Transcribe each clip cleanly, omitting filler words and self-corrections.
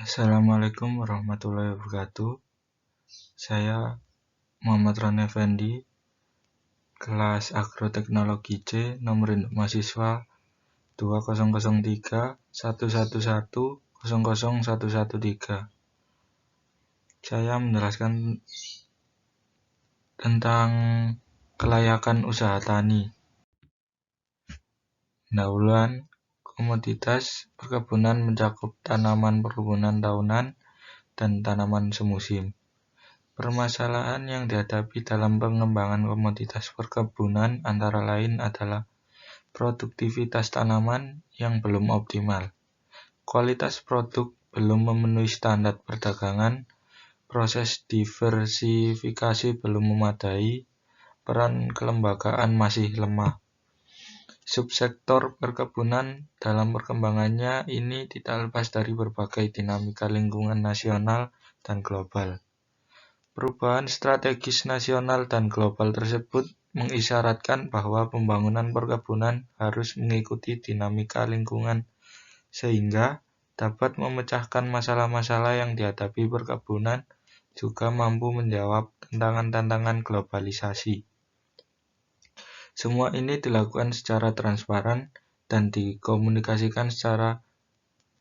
Assalamualaikum warahmatullahi wabarakatuh. Saya Muhammad Rani Effendi, kelas Agroteknologi C, nomor induk mahasiswa 2003 111 00113. Saya menjelaskan tentang kelayakan usaha tani. Pendahuluan komoditas perkebunan mencakup tanaman perkebunan tahunan dan tanaman semusim. Permasalahan yang dihadapi dalam pengembangan komoditas perkebunan antara lain adalah produktivitas tanaman yang belum optimal, kualitas produk belum memenuhi standar perdagangan, proses diversifikasi belum memadai, peran kelembagaan masih lemah. Subsektor perkebunan dalam perkembangannya ini tidak lepas dari berbagai dinamika lingkungan nasional dan global. Perubahan strategis nasional dan global tersebut mengisyaratkan bahwa pembangunan perkebunan harus mengikuti dinamika lingkungan sehingga dapat memecahkan masalah-masalah yang dihadapi perkebunan, juga mampu menjawab tantangan-tantangan globalisasi. Semua ini dilakukan secara transparan dan dikomunikasikan secara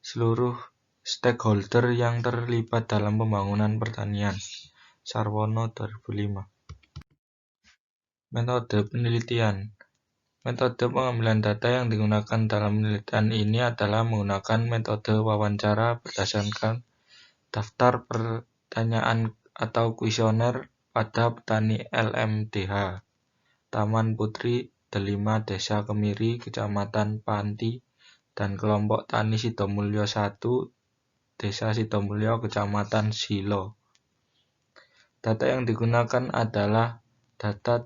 seluruh stakeholder yang terlibat dalam pembangunan pertanian. Sarwono 2005. Metode penelitian. Metode pengambilan data yang digunakan dalam penelitian ini adalah menggunakan metode wawancara berdasarkan daftar pertanyaan atau kuesioner pada petani LMDH, Taman Putri Delima Desa Kemiri, Kecamatan Panti, dan kelompok Tani Sidomulyo 1, Desa Sidomulyo, Kecamatan Silo. Data yang digunakan adalah data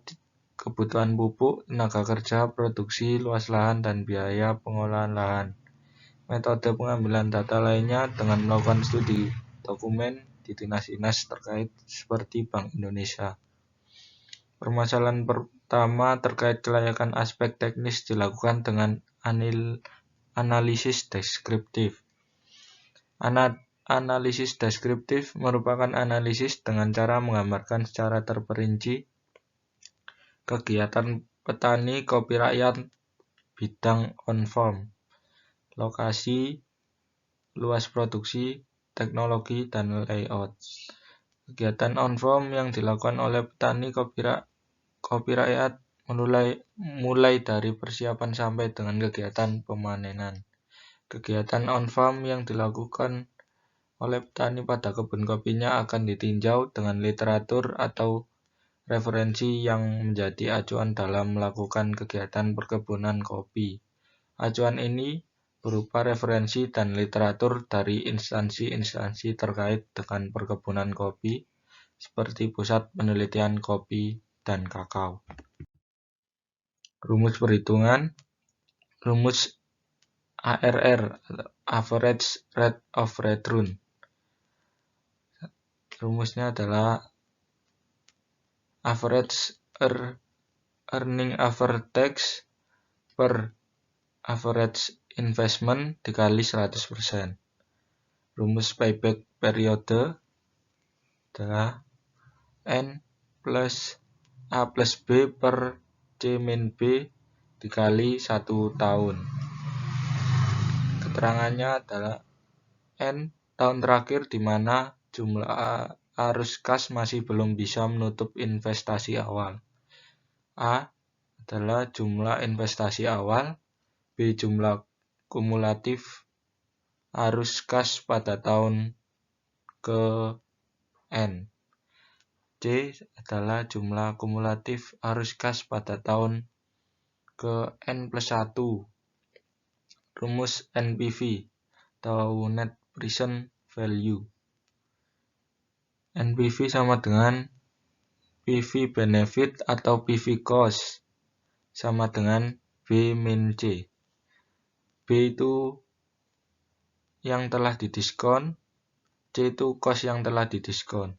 kebutuhan pupuk, tenaga kerja, produksi, luas lahan, dan biaya pengolahan lahan. Metode pengambilan data lainnya dengan melakukan studi dokumen di dinas-dinas terkait seperti Bank Indonesia. Permasalahan pertama terkait kelayakan aspek teknis dilakukan dengan analisis deskriptif. Analisis deskriptif merupakan analisis dengan cara menggambarkan secara terperinci kegiatan petani kopi rakyat bidang on-farm, lokasi, luas produksi, teknologi, dan layout. Kegiatan on-farm yang dilakukan oleh petani kopi rakyat mulai dari persiapan sampai dengan kegiatan pemanenan. Kegiatan on-farm yang dilakukan oleh petani pada kebun kopinya akan ditinjau dengan literatur atau referensi yang menjadi acuan dalam melakukan kegiatan perkebunan kopi. Acuan ini berupa referensi dan literatur dari instansi-instansi terkait dengan perkebunan kopi, seperti Pusat Penelitian Kopi dan Kakao. Rumus perhitungan. Rumus ARR, Average Rate of Return. Rumusnya adalah average earning after tax per average investment dikali 100%. Rumus payback periode adalah N plus A plus B per C min B dikali 1 tahun. Keterangannya adalah N tahun terakhir di mana jumlah arus kas masih belum bisa menutup investasi awal. A adalah jumlah investasi awal, B jumlah kumulatif arus kas pada tahun ke N. C adalah jumlah kumulatif arus kas pada tahun ke N plus 1. Rumus NPV atau Net Present Value. NPV sama dengan PV benefit atau PV cost sama dengan B min C. B itu yang telah didiskon, C itu cost yang telah didiskon.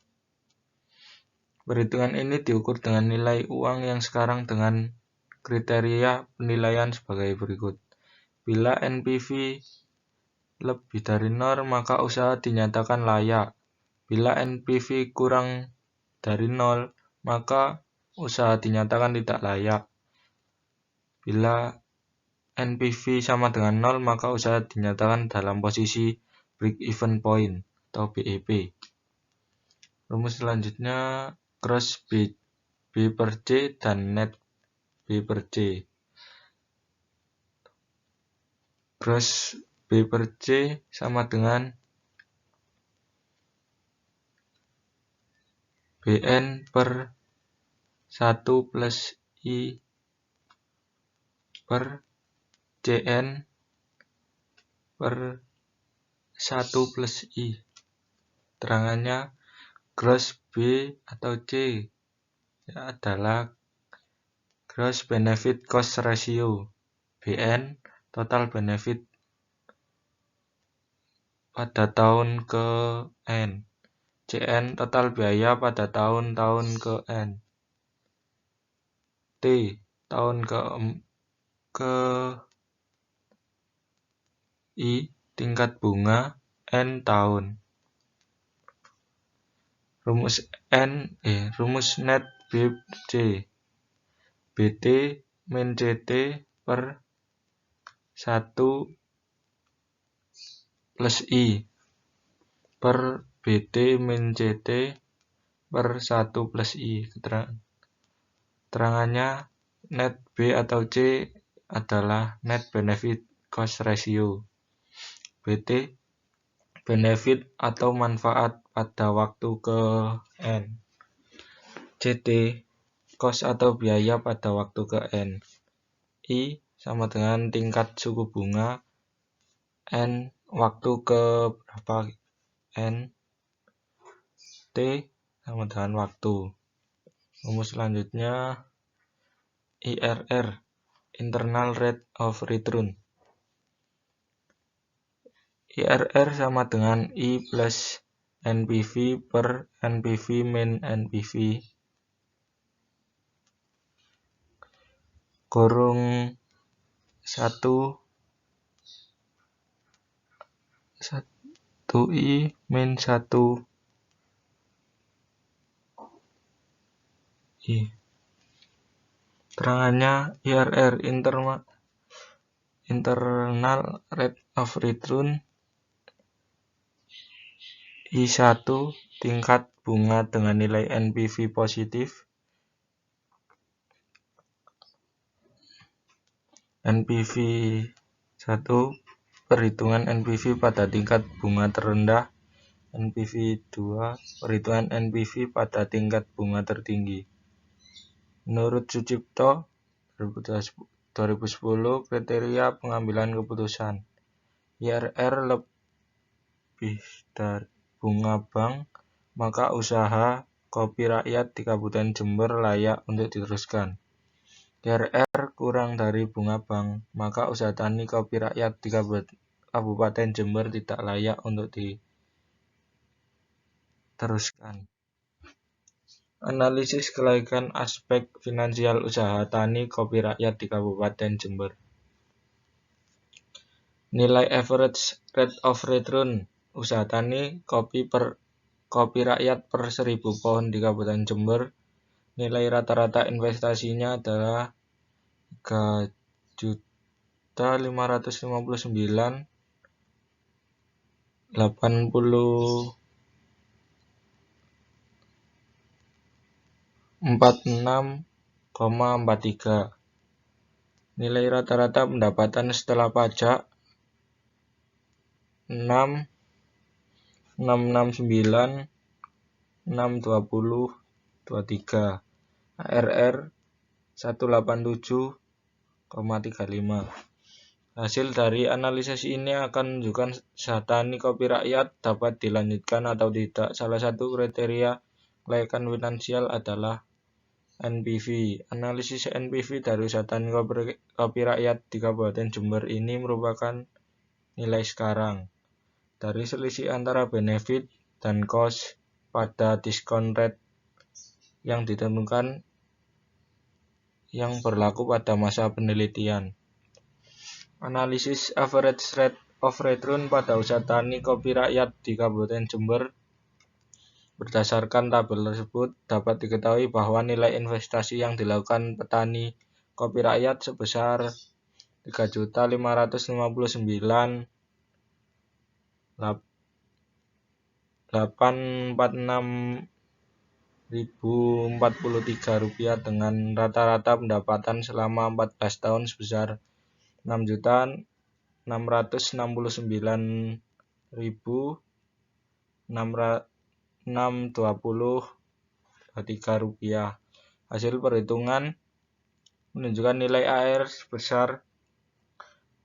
Perhitungan ini diukur dengan nilai uang yang sekarang dengan kriteria penilaian sebagai berikut. Bila NPV lebih dari 0, maka usaha dinyatakan layak. Bila NPV kurang dari 0, maka usaha dinyatakan tidak layak. Bila NPV sama dengan 0, maka usaha dinyatakan dalam posisi break-even point atau BEP. Rumus selanjutnya gross B per C dan net B per C. Gross B per C sama dengan BN per 1 plus I per CN per 1 plus I. Terangannya gross B atau C adalah gross benefit cost ratio. BN total benefit pada tahun ke N. CN total biaya pada tahun-tahun ke N. T tahun ke I tingkat bunga N tahun. Rumus net B C. BT min CT per 1 plus I per BT min CT per 1 plus I. Terangannya net B atau C adalah net benefit cost ratio. BT benefit atau manfaat pada waktu ke N. CT cost atau biaya pada waktu ke N. I sama dengan tingkat suku bunga N waktu ke berapa N. T sama dengan waktu. Rumus selanjutnya IRR, internal rate of return. IRR sama dengan I plus NPV per NPV min NPV kurung 1 I min 1 I. Terangannya IRR, internal rate of return I1 tingkat bunga dengan nilai NPV positif. NPV 1 perhitungan NPV pada tingkat bunga terendah. NPV 2 perhitungan NPV pada tingkat bunga tertinggi. Menurut Sucipto 2010 kriteria pengambilan keputusan IRR lebih dari bunga bank, maka usaha kopi rakyat di Kabupaten Jember layak untuk diteruskan. IRR kurang dari bunga bank, maka usaha tani kopi rakyat di Kabupaten Jember tidak layak untuk diteruskan. Analisis kelaikan aspek finansial usaha tani kopi rakyat di Kabupaten Jember. Nilai average rate of return usaha tani kopi rakyat per 1000 pohon di Kabupaten Jember. Nilai rata-rata investasinya adalah 3.559.86,43. Nilai rata-rata pendapatan setelah pajak 6.669.620.23. ARR 187,35. Hasil dari analisis ini akan menunjukkan usaha tani kopi rakyat dapat dilanjutkan atau tidak. Salah satu kriteria kelaikan finansial adalah NPV. Analisis NPV dari usaha tani kopi rakyat di Kabupaten Jember ini merupakan nilai sekarang dari selisih antara benefit dan cost pada discount rate yang ditentukan yang berlaku pada masa penelitian. Analisis average rate of Return pada usaha tani kopi rakyat di Kabupaten Jember. Berdasarkan tabel tersebut, dapat diketahui bahwa nilai investasi yang dilakukan petani kopi rakyat sebesar 3.599.846.043 rupiah dengan rata-rata pendapatan selama 14 tahun sebesar 6.699.620.23 rupiah. Hasil perhitungan menunjukkan nilai AR sebesar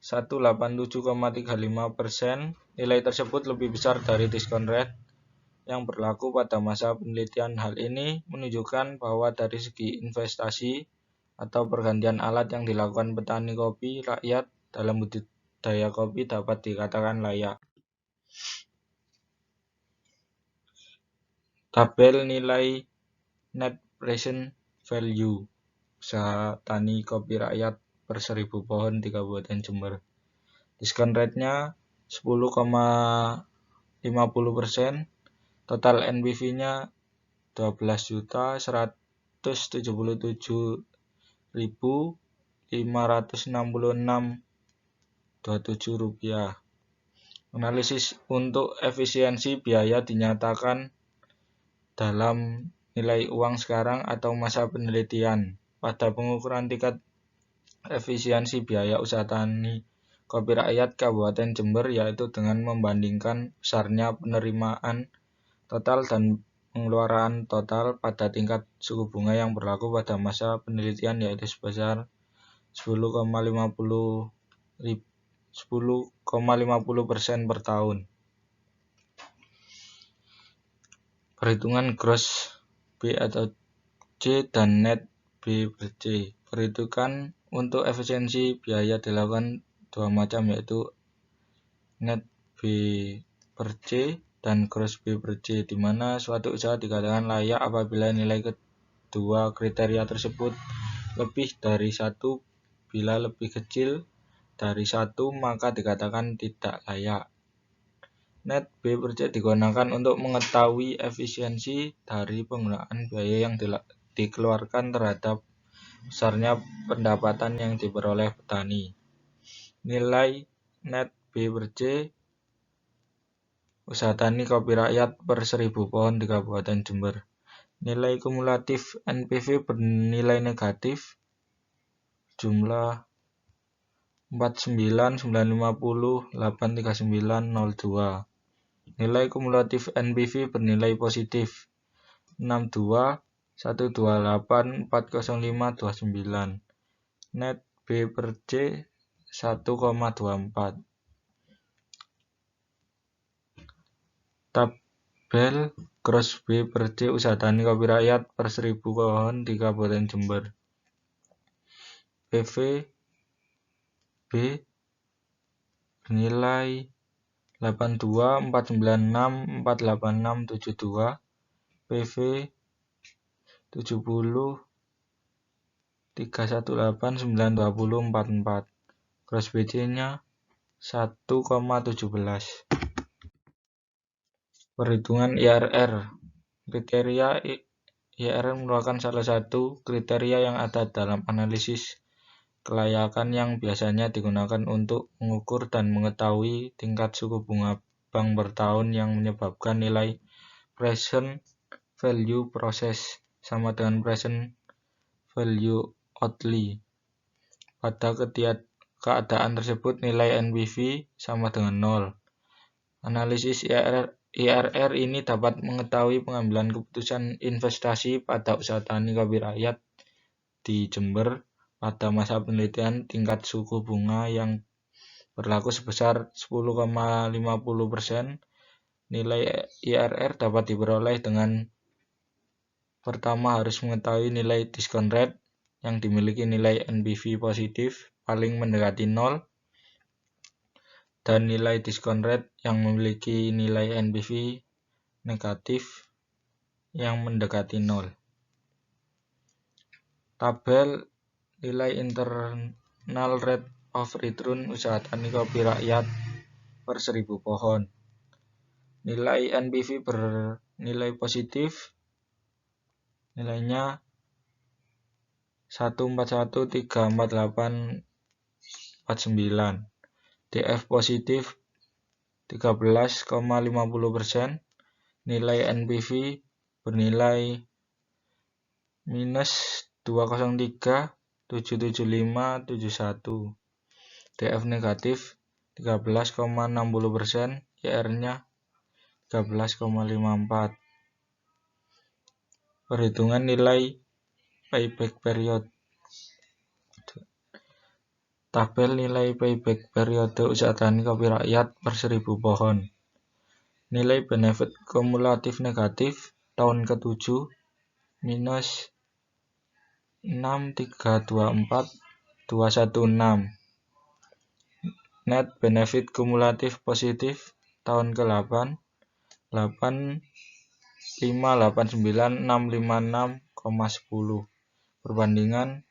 187,35%. Nilai tersebut lebih besar dari diskon rate yang berlaku pada masa penelitian. Hal ini menunjukkan bahwa dari segi investasi atau pergantian alat yang dilakukan petani kopi rakyat dalam budidaya kopi dapat dikatakan layak. Tabel nilai net present value usaha tani kopi rakyat per 1000 pohon di Kabupaten Jember. Diskon rate-nya 10,50%. Total NPV-nya 12.177.566.27 rupiah. Analisis untuk efisiensi biaya dinyatakan dalam nilai uang sekarang atau masa penelitian. Pada pengukuran tingkat efisiensi biaya usaha tani kopi rakyat Kabupaten Jember, yaitu dengan membandingkan besarnya penerimaan total dan pengeluaran total pada tingkat suku bunga yang berlaku pada masa penelitian, yaitu sebesar 10,50% per tahun. Perhitungan gross B atau C dan net B per C. Perhitungan untuk efisiensi biaya dilakukan dua macam, yaitu net B per C dan gross B per C, di mana suatu usaha dikatakan layak apabila nilai kedua kriteria tersebut lebih dari 1. Bila lebih kecil dari 1, maka dikatakan tidak layak. Net B per C digunakan untuk mengetahui efisiensi dari penggunaan biaya yang dikeluarkan terhadap besarnya pendapatan yang diperoleh petani. Nilai net B per C usaha tani kopi rakyat per 1000 pohon di Kabupaten Jember. Nilai kumulatif NPV bernilai negatif jumlah 49.950.839.02. Nilai kumulatif NPV bernilai positif 62.128.405.29. Net B per C 1,24. Tabel gross B per C usaha tani kopi rakyat per 1000 pohon di Kabupaten Jember. PV B bernilai 82.496.486.72, PV 70.318.920.44. Gross BC-nya 1,17. Perhitungan IRR. Kriteria IRR merupakan salah satu kriteria yang ada dalam analisis kelayakan yang biasanya digunakan untuk mengukur dan mengetahui tingkat suku bunga bank per tahun yang menyebabkan nilai present value proses sama dengan present value outlay. Pada keadaan tersebut nilai NPV sama dengan 0. Analisis IRR ini dapat mengetahui pengambilan keputusan investasi pada usaha tani kopi rakyat di Jember pada masa penelitian. Tingkat suku bunga yang berlaku sebesar 10,50%. Nilai IRR dapat diperoleh dengan pertama harus mengetahui nilai diskon rate yang dimiliki nilai NPV positif paling mendekati 0 dan nilai diskon rate yang memiliki nilai NPV negatif yang mendekati 0. Tabel nilai internal rate of return usaha tani kopi rakyat per 1000 pohon. Nilai NPV bernilai positif, nilainya 141,34849. DF positif 13,50%. Nilai NPV bernilai minus 203,77571. DF negatif 13,60%. IR-nya 13,54. Perhitungan nilai payback period. Tabel nilai payback periode usaha tani kopi rakyat per 1000 pohon. Nilai benefit kumulatif negatif tahun ke-7 minus 6324216. Net benefit kumulatif positif tahun ke-8 8589656,10 perbandingan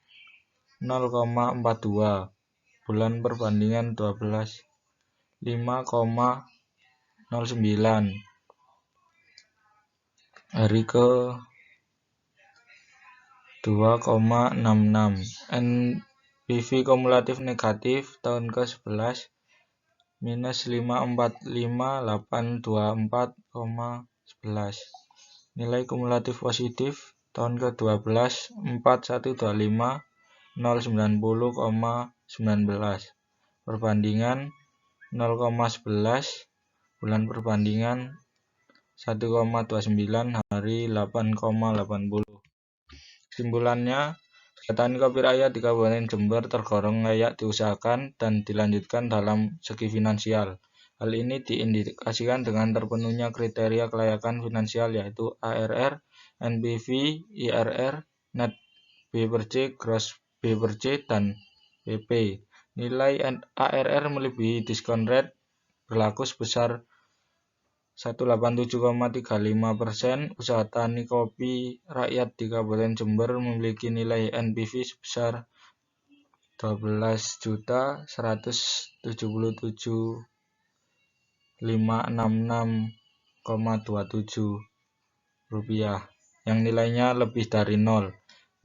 0,42. Bulan perbandingan 12 5,09. Hari ke 2,66. NPV kumulatif negatif tahun ke-11 minus 545824,11. Nilai kumulatif positif tahun ke-12 4125 090,19 perbandingan 0,11. Bulan perbandingan 1,29. Hari 8,80. Kesimpulannya, usaha tani kopi rakyat di Kabupaten Jember tergolong layak diusahakan dan dilanjutkan dalam segi finansial. Hal ini diindikasikan dengan terpenuhnya kriteria kelayakan finansial yaitu ARR, NPV, IRR, Net B per C, Gross B per C, dan PP. Nilai ARR melebihi diskon rate berlaku sebesar 187,35%. Usaha tani kopi rakyat di Kabupaten Jember memiliki nilai NPV sebesar 12.177.566,27 rupiah, yang nilainya lebih dari 0.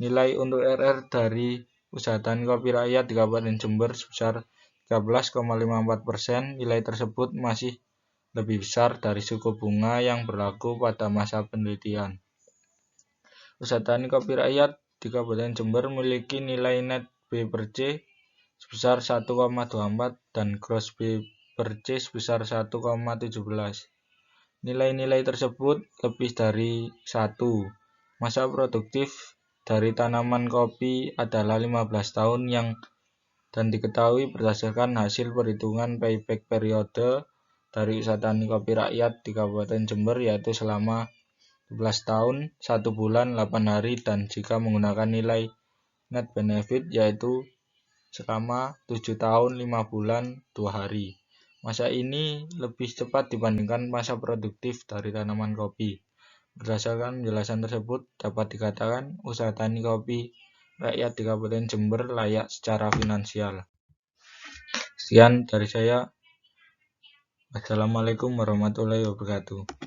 Nilai untuk RR dari usaha tani kopi rakyat di Kabupaten Jember sebesar 13,54%. Nilai tersebut masih lebih besar dari suku bunga yang berlaku pada masa penelitian. Usaha tani kopi rakyat di Kabupaten Jember memiliki nilai net B per C sebesar 1,24 dan gross B per C sebesar 1,17. Nilai-nilai tersebut lebih dari 1. Masa produktif dari tanaman kopi adalah 15 tahun dan diketahui berdasarkan hasil perhitungan payback periode dari usaha tani kopi rakyat di Kabupaten Jember, yaitu selama 12 tahun, 1 bulan, 8 hari, dan jika menggunakan nilai net benefit yaitu selama 7 tahun, 5 bulan, 2 hari. Masa ini lebih cepat dibandingkan masa produktif dari tanaman kopi. Berdasarkan penjelasan tersebut, dapat dikatakan usaha tani kopi rakyat di Kabupaten Jember layak secara finansial. Sekian dari saya. Wassalamualaikum warahmatullahi wabarakatuh.